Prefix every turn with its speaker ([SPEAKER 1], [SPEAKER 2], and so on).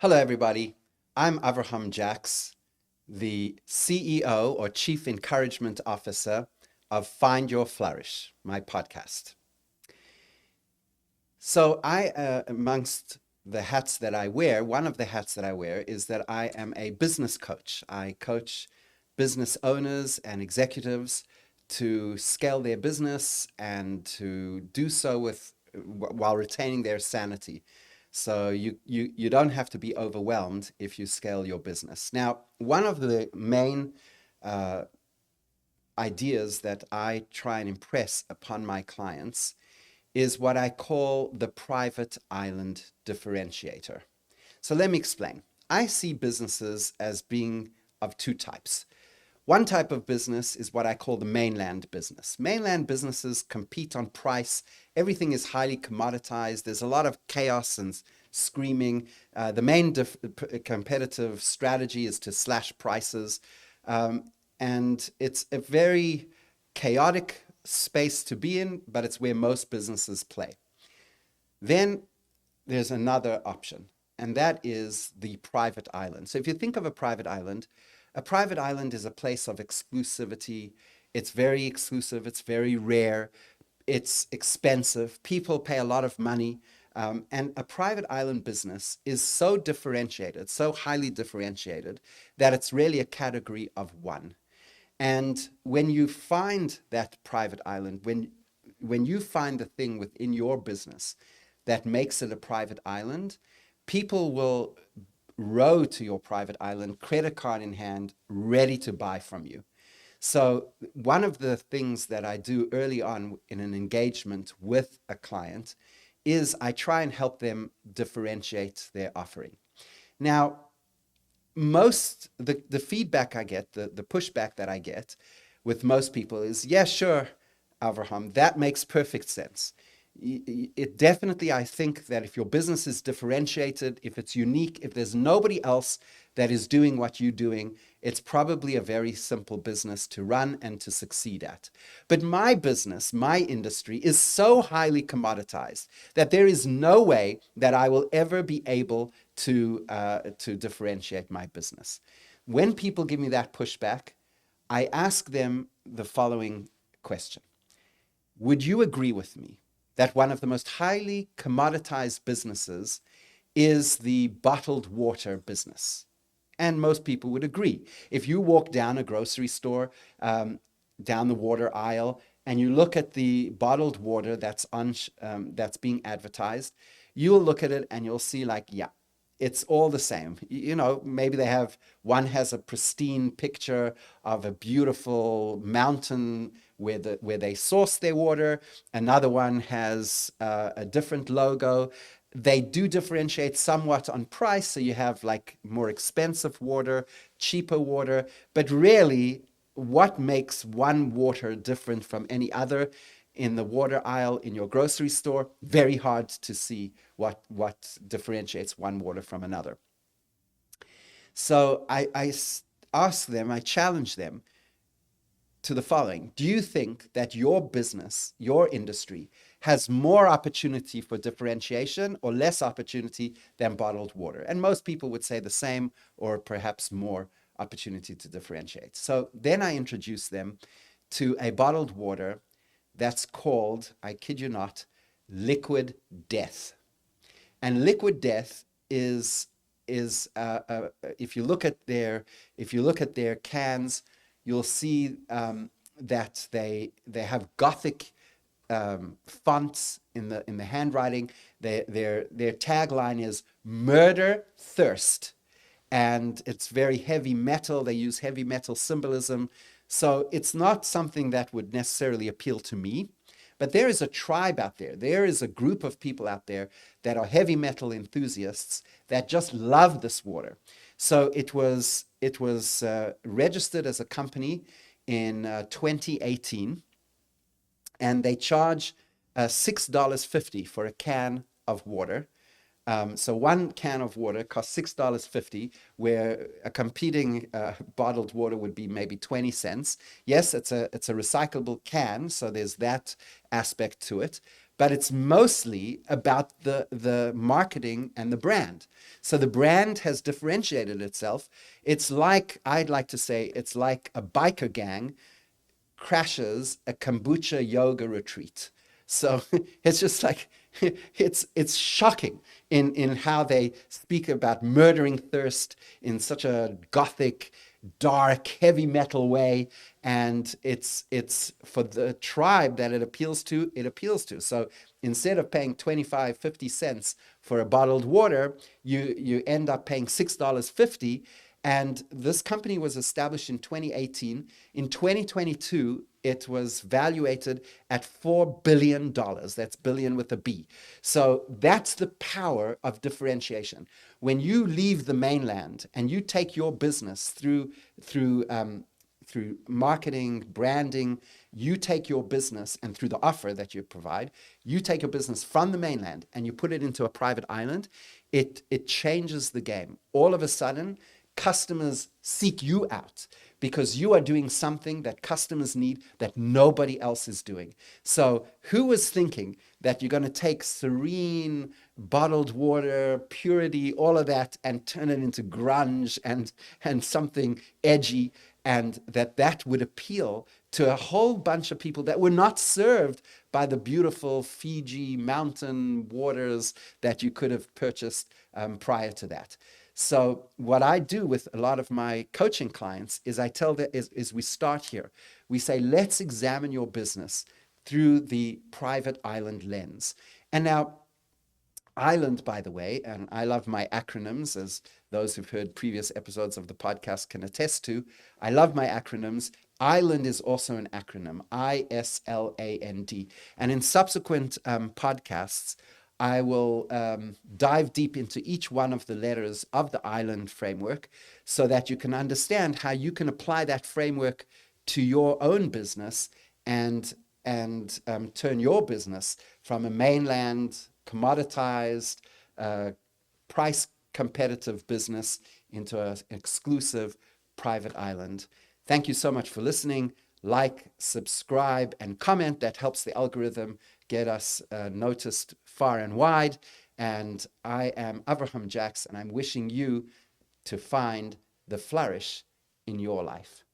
[SPEAKER 1] Hello, everybody. I'm Avrohom, the CEO or Chief Encouragement Officer of Find Your Flourish, my podcast. Amongst the hats that I wear, one of the hats that I wear is that I am a business coach. I coach business owners and executives to scale their business and to do so while retaining their sanity. So you don't have to be overwhelmed if you scale your business. Now, one of the main uh, ideas that I try and impress upon my clients is what I call the private island differentiator. So let me explain. I see businesses as being of two types. One type of business is what I call the mainland business. Mainland businesses compete on price. Everything is highly commoditized. There's a lot of chaos and screaming. The main competitive strategy is to slash prices. And it's a very chaotic space to be in, but it's where most businesses play. Then there's another option, and that is the private island. So if you think of a private island is a place of exclusivity. It's very exclusive, it's very rare, it's expensive. People pay a lot of money. And a private island business is so differentiated, so highly differentiated, that it's really a category of one. And when you find that private island, when you find the thing within your business that makes it a private island, people will row to your private island, credit card in hand, ready to buy from you. So one of the things that I do early on in an engagement with a client is I try and help them differentiate their offering. Now, the feedback I get, the pushback that I get with most people is, yeah, sure, Avraham, that makes perfect sense. It definitely, I think that if your business is differentiated, if it's unique, if there's nobody else that is doing what you're doing, it's probably a very simple business to run and to succeed at. But my business, my industry is so highly commoditized that there is no way that I will ever be able to differentiate my business. When people give me that pushback, I ask them the following question. Would you agree with me that one of the most highly commoditized businesses is the bottled water business? And most people would agree. If you walk down a grocery store, down the water aisle, and you look at the bottled water that's being advertised, you'll look at it and you'll see like, yeah, it's all the same. Maybe one has a pristine picture of a beautiful mountain where they source their water. Another one has a different logo. They do differentiate somewhat on price. So you have like more expensive water, cheaper water, but really what makes one water different from any other in the water aisle in your grocery store? Very hard to see what differentiates one water from another. So I ask them, I challenge them to the following. Do you think that your business, your industry, has more opportunity for differentiation or less opportunity than bottled water? And most people would say the same or perhaps more opportunity to differentiate. So then I introduce them to a bottled water that's called, I kid you not, liquid death. And liquid death is if you look at their cans, you'll see that they have Gothic fonts in the handwriting. Their tagline is "Murder Thirst," and it's very heavy metal. They use heavy metal symbolism, so it's not something that would necessarily appeal to me. But there is a tribe out there. There is a group of people out there that are heavy metal enthusiasts that just love this water. So it was registered as a company in 2018, and they charge $6.50 for a can of water. So one can of water costs $6.50, where a competing bottled water would be maybe 20 cents. Yes, it's a recyclable can, so there's that aspect to it. but it's mostly about the marketing and the brand. So the brand has differentiated itself. It's like, I'd like to say, it's like a biker gang crashes a kombucha yoga retreat. So it's just like it's shocking in how they speak about murdering thirst in such a gothic, dark, heavy metal way. And it's for the tribe that it appeals to, it appeals to. So instead of paying 25, 50 cents for a bottled water, you end up paying $6.50. And this company was established in 2018. In 2022, it was valuated at $4 billion. That's billion with a B. So that's the power of differentiation. When you leave the mainland and you take your business through marketing, branding, you take your business, and through the offer that you provide, you take your business from the mainland and you put it into a private island, it changes the game. All of a sudden, customers seek you out because you are doing something that customers need that nobody else is doing. So who was thinking that you're going to take serene, bottled water, purity, all of that, and turn it into grunge and something edgy, and that would appeal to a whole bunch of people that were not served by the beautiful Fiji mountain waters that you could have purchased prior to that. So what I do with a lot of my coaching clients is I tell them is we start here. We say, let's examine your business through the private island lens. And now, island, by the way, and I love my acronyms, as those who've heard previous episodes of the podcast can attest to. I love my acronyms. Island is also an acronym, ISLAND. And in subsequent podcasts, I will dive deep into each one of the letters of the island framework so that you can understand how you can apply that framework to your own business and turn your business from a mainland, commoditized, price competitive business into an exclusive private island. Thank you so much for listening. Like, subscribe, and comment. That helps the algorithm get us noticed far and wide. And I am Avrohom Jax, and I'm wishing you to find the flourish in your life.